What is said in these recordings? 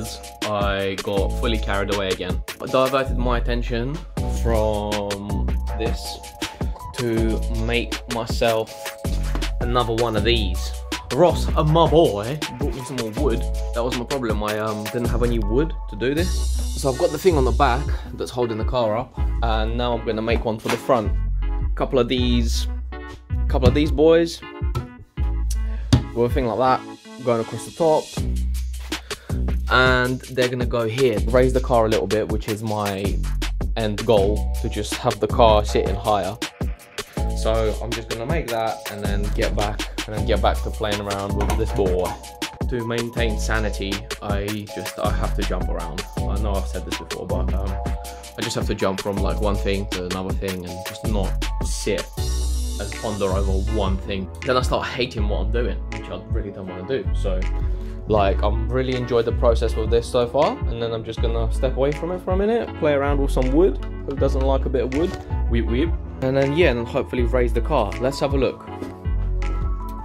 as I got fully carried away again. I diverted my attention from this to make myself another one of these. Ross, my boy, brought me some more wood. That was my problem, I didn't have any wood to do this. So I've got the thing on the back that's holding the car up, and now I'm gonna make one for the front. Couple of these boys, with a thing like that, going across the top. And they're gonna go here, raise the car a little bit, which is my end goal, to just have the car sitting higher. So I'm just gonna make that and then get back to playing around with this boy. To maintain sanity, I have to jump around. I know I've said this before, but I just have to jump from like one thing to another thing and just not sit and ponder over one thing. Then I start hating what I'm doing, which I really don't want to do. So like, I'm really enjoyed the process with this so far, and then I'm just gonna step away from it for a minute, play around with some wood. Who doesn't like a bit of wood? Weep weep. And then yeah, and hopefully raise the car. Let's have a look.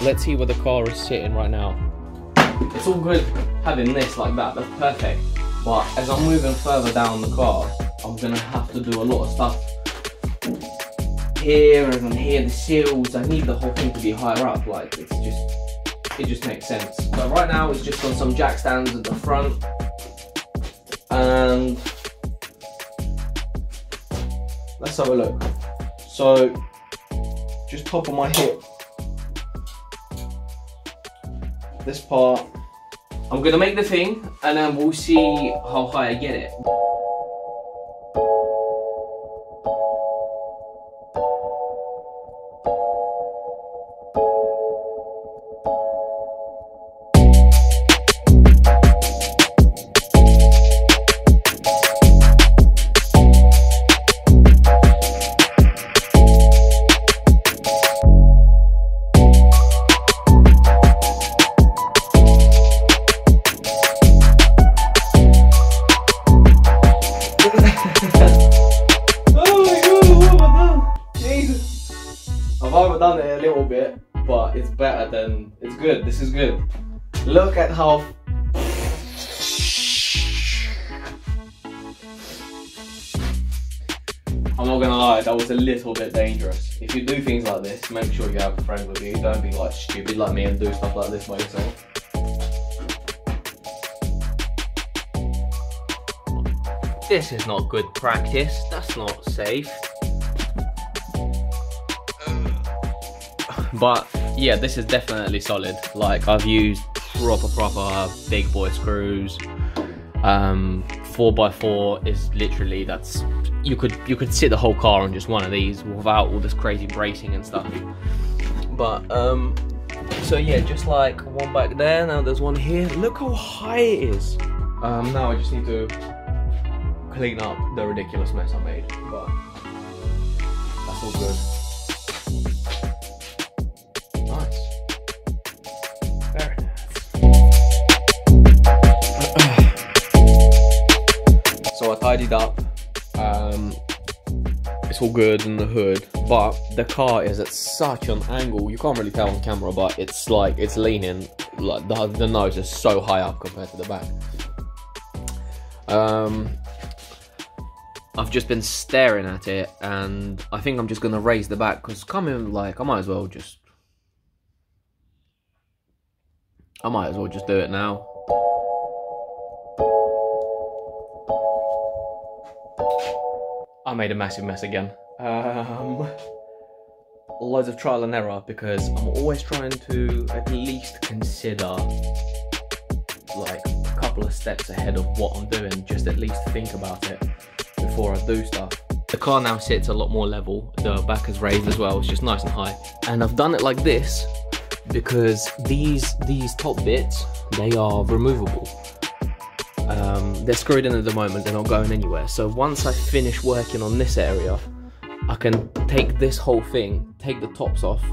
Let's see where the car is sitting right now. It's all good having this like that, that's perfect. But as I'm moving further down the car, I'm gonna have to do a lot of stuff here and here, the seals. I need the whole thing to be higher up, like it just makes sense. But right now it's just on some jack stands at the front, and let's have a look. So just top of my hip, this part, I'm gonna make the thing and then we'll see how high I get it. I've overdone it a little bit, but it's better than, it's good, this is good. Look at how, I'm not gonna lie, that was a little bit dangerous. If you do things like this, make sure you have a friend with you. Don't be like stupid like me and do stuff like this by yourself. This is not good practice, that's not safe. But yeah, this is definitely solid. Like, I've used proper big boy screws. 4x4 is literally, that's, you could sit the whole car on just one of these without all this crazy bracing and stuff. But so yeah, just like one back there, now there's one here. Look how high it is. Now I just need to clean up the ridiculous mess I made, but that's all good. Nice. Very nice. So I tidied up. It's all good in the hood, but the car is at such an angle. You can't really tell on camera, but it's like, it's leaning. Like the nose is so high up compared to the back. I've just been staring at it, and I think I'm just gonna raise the back, because coming, like, I might as well just do it now. I made a massive mess again. Loads of trial and error, because I'm always trying to at least consider like a couple of steps ahead of what I'm doing, just at least think about it before I do stuff. The car now sits a lot more level, the back is raised as well, it's just nice and high. And I've done it like this because these top bits, they are removable. They're screwed in at the moment, they're not going anywhere. So once I finish working on this area, I can take this whole thing, take the tops off,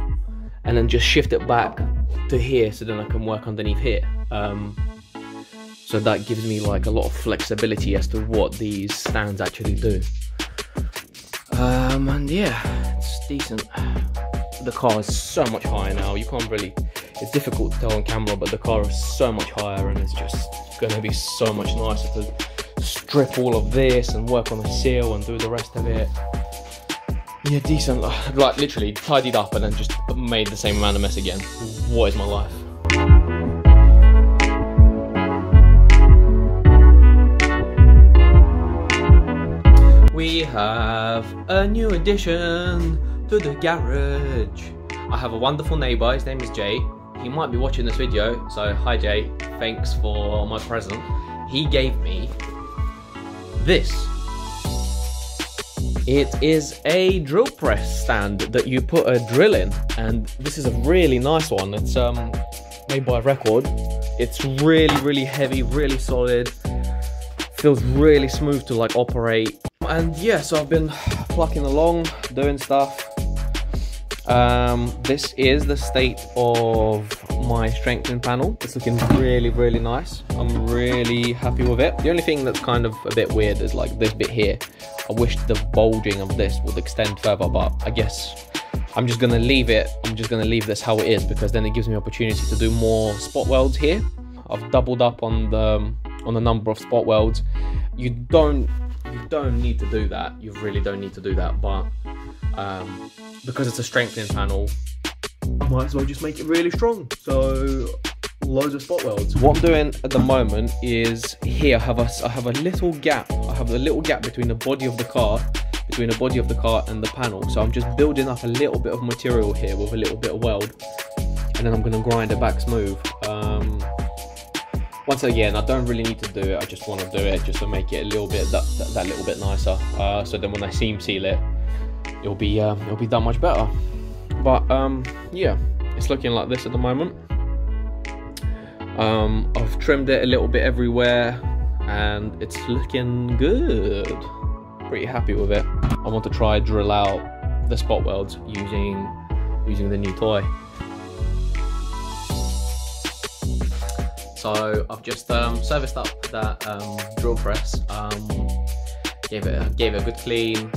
and then just shift it back to here, so then I can work underneath here. So that gives me like a lot of flexibility as to what these stands actually do. And yeah, it's decent. The car is so much higher now, you can't really, It's difficult to tell on camera, but the car is so much higher, and it's just gonna be so much nicer to strip all of this and work on the seal and do the rest of it. Yeah, decent, like literally tidied up and then just made the same amount of mess again. What is my life? We have a new addition to the garage. I have a wonderful neighbour, his name is Jay. He might be watching this video, so hi Jay, thanks for my present. He gave me this. It is a drill press stand that you put a drill in, and this is a really nice one. It's made by Record. It's really heavy, really solid, feels really smooth to like operate. And yeah, so I've been plucking along, doing stuff. This is the state of my strengthening panel. It's looking really nice. I'm really happy with it. The only thing that's kind of a bit weird is like this bit here. I wish the bulging of this would extend further, but I guess I'm just gonna leave it. I'm just gonna leave this how it is, because then it gives me opportunity to do more spot welds here. I've doubled up on the number of spot welds. You don't need to do that. You really don't need to do that, but because it's a strengthening panel, I might as well just make it really strong. So loads of spot welds. What I'm doing at the moment is here I have a little gap. I have a little gap between the body of the car, and the panel. So I'm just building up a little bit of material here with a little bit of weld, and then I'm going to grind it back smooth. Once again, I don't really need to do it. I just want to do it just to make it a little bit that little bit nicer. So then when I seam seal it, it'll be done much better. But yeah, it's looking like this at the moment. I've trimmed it a little bit everywhere, and it's looking good. Pretty happy with it. I want to try drill out the spot welds using the new toy. So I've just serviced up that drill press, gave it a good clean,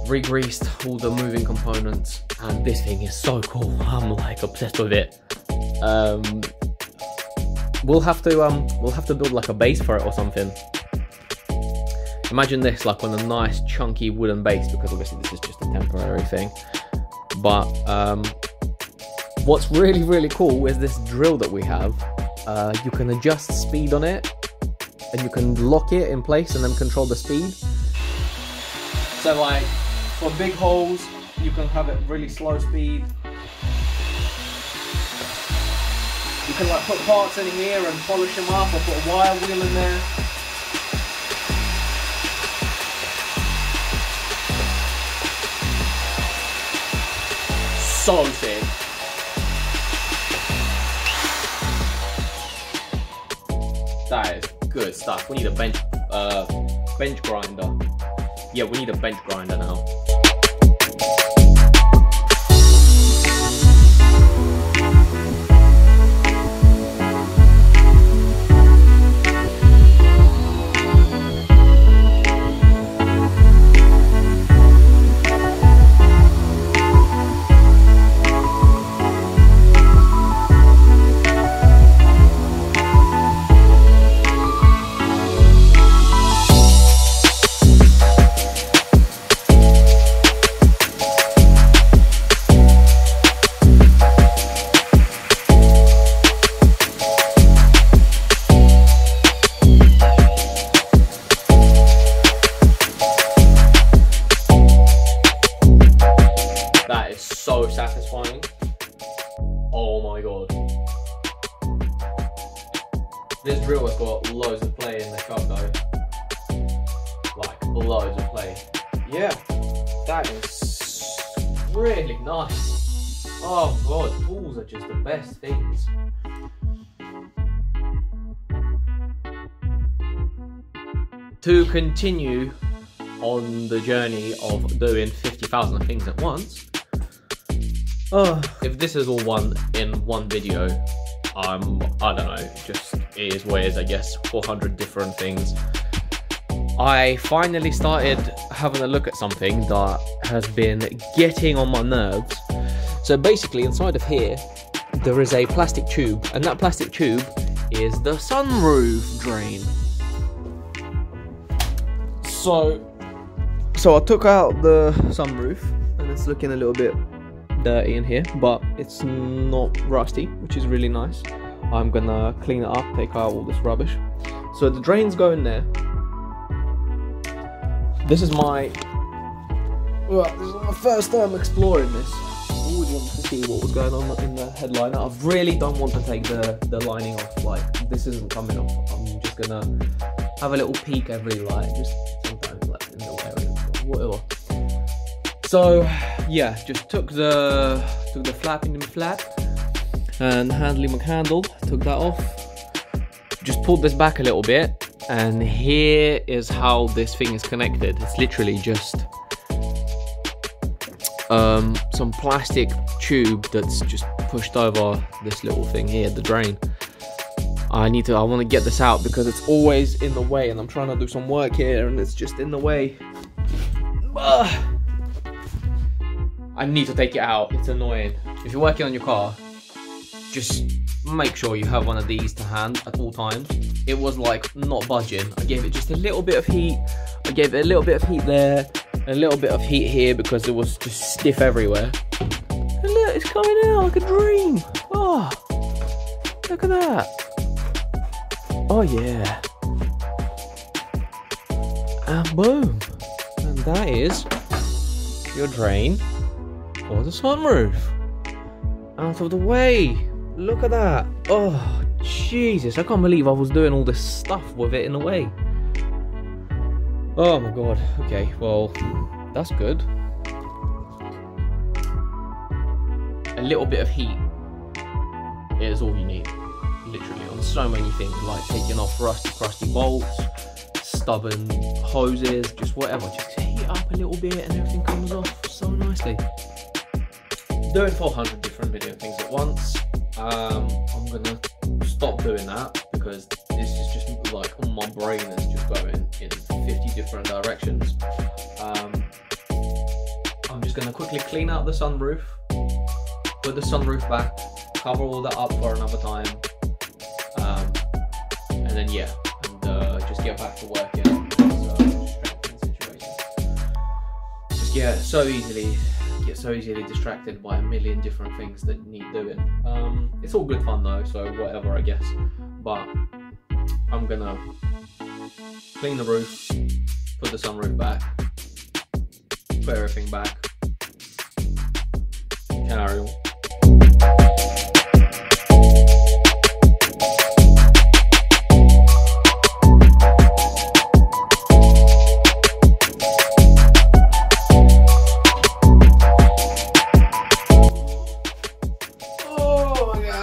re-greased all the moving components, and this thing is so cool. I'm like obsessed with it. We'll have to build like a base for it or something. Imagine this like on a nice chunky wooden base, because obviously this is just a temporary thing. But what's really cool is this drill that we have. You can adjust speed on it, and you can lock it in place and then control the speed. So like for big holes, you can have it really slow speed. You can like put parts in here and polish them up, or put a wire wheel in there. So sick. That is good stuff. We need a bench grinder. Yeah, we need a bench grinder now. So satisfying. Oh my god. This drill has got loads of play in the shop though. Like loads of play. Yeah, that is really nice. Oh god, tools are just the best things. To continue on the journey of doing 50,000 things at once, if this is all in one video, I don't know, just it is what it is, I guess. 400 different things. I finally started having a look at something that has been getting on my nerves. So basically inside of here, there is a plastic tube, and that plastic tube is the sunroof drain. So I took out the sunroof, and it's looking a little bit dirty in here, but it's not rusty, which is really nice. I'm gonna clean it up, take out all this rubbish. So the drain's going there. This is my first time exploring this. I always wanted to see what was going on in the headliner. I really don't want to take the lining off. Like, this isn't coming off. I'm just gonna have a little peek every just sometimes in the area, whatever. So yeah, just took the flapping flap and handling McHandled, took that off. Just pulled this back a little bit, and here is how this thing is connected. It's literally just some plastic tube that's just pushed over this little thing here, the drain. I want to get this out because it's always in the way, and I'm trying to do some work here and it's just in the way. I need to take it out, it's annoying. If you're working on your car, just make sure you have one of these to hand at all times. It was like not budging. I gave it just a little bit of heat. I gave it a little bit of heat there, a little bit of heat here because it was just stiff everywhere. And look, it's coming out like a dream. Oh, look at that. Oh yeah. And boom. And that is your drain for the sunroof. Out of the way. Look at that. Oh, Jesus. I can't believe I was doing all this stuff with it in the way. Oh my God. Okay, well, that's good. A little bit of heat is all you need. Literally, on so many things, like taking off rusty, crusty bolts, stubborn hoses, just whatever. Just heat it up a little bit and everything comes off so nicely. Doing 400 different video things at once. I'm gonna stop doing that because this is just like my brain is just going in 50 different directions. I'm just gonna quickly clean out the sunroof, put the sunroof back, cover all that up for another time, and then yeah, and just get back to work in this situation. Just get so easily distracted by a million different things that need doing. It's all good fun though, so whatever, I guess. But I'm gonna clean the roof, put the sunroof back, put everything back, carry on.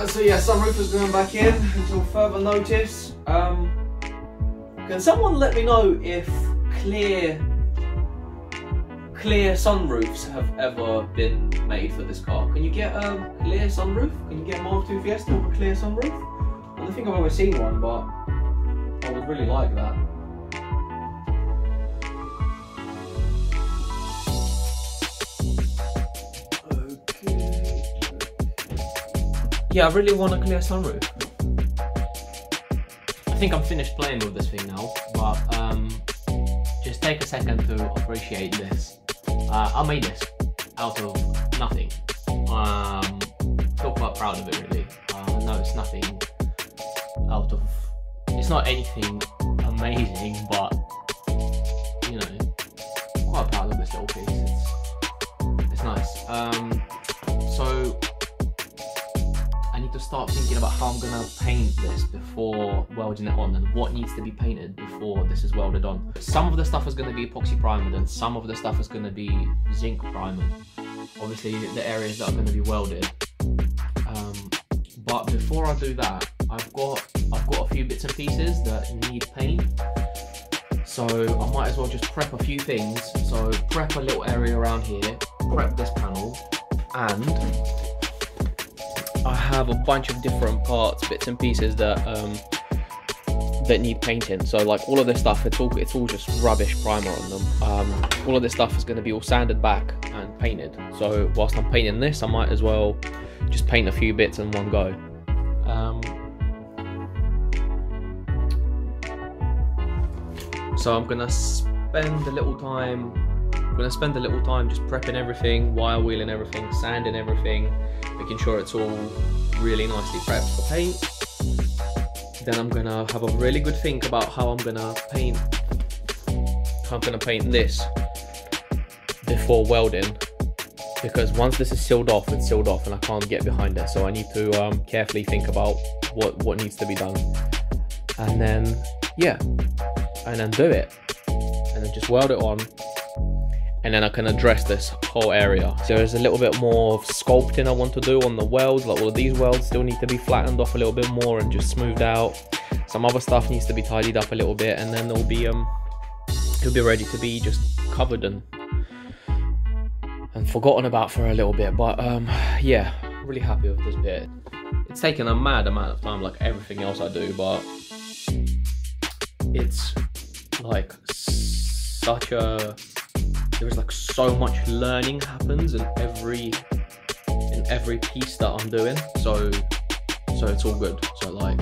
So yeah, sunroof is going back in until further notice. Can someone let me know if clear sunroofs have ever been made for this car? Can you get a clear sunroof? Can you get a Mark II Fiesta with a clear sunroof? I don't think I've ever seen one, but I would really like that. Yeah, I really want a clear sunroof. I think I'm finished playing with this thing now, but just take a second to appreciate this. I made this out of nothing. Feel quite proud of it really. I know it's nothing it's not anything amazing, but you know, quite proud of this little piece. It's nice. So I need to start thinking about how I'm gonna paint this before welding it on, and what needs to be painted before this is welded on. Some of the stuff is gonna be epoxy primed, and some of the stuff is gonna be zinc primed. Obviously, the areas that are gonna be welded. But before I do that, I've got a few bits and pieces that need paint. So I might as well just prep a few things. So prep a little area around here, prep this panel, and I have a bunch of different parts, bits and pieces that need painting. So like all of this stuff, it's all just rubbish primer on them. All of this stuff is going to be all sanded back and painted. So whilst I'm painting this, I might as well just paint a few bits in one go. So I'm gonna spend a little time just prepping everything, wire wheeling everything, sanding everything, making sure it's all really nicely prepped for paint. Then I'm gonna have a really good think about how I'm gonna paint this before welding, because once this is sealed off, it's sealed off and I can't get behind it. So I need to carefully think about what needs to be done, and then and then do it, and then just weld it on, and then I can address this whole area. So there's a little bit more sculpting I want to do on the welds. Like all of these welds still need to be flattened off a little bit more and just smoothed out. Some other stuff needs to be tidied up a little bit, and then it'll be ready to be just covered and forgotten about for a little bit. But yeah, really happy with this bit. It's taken a mad amount of time, like everything else I do, but it's like there's like so much learning happens in every piece that I'm doing, so it's all good. So like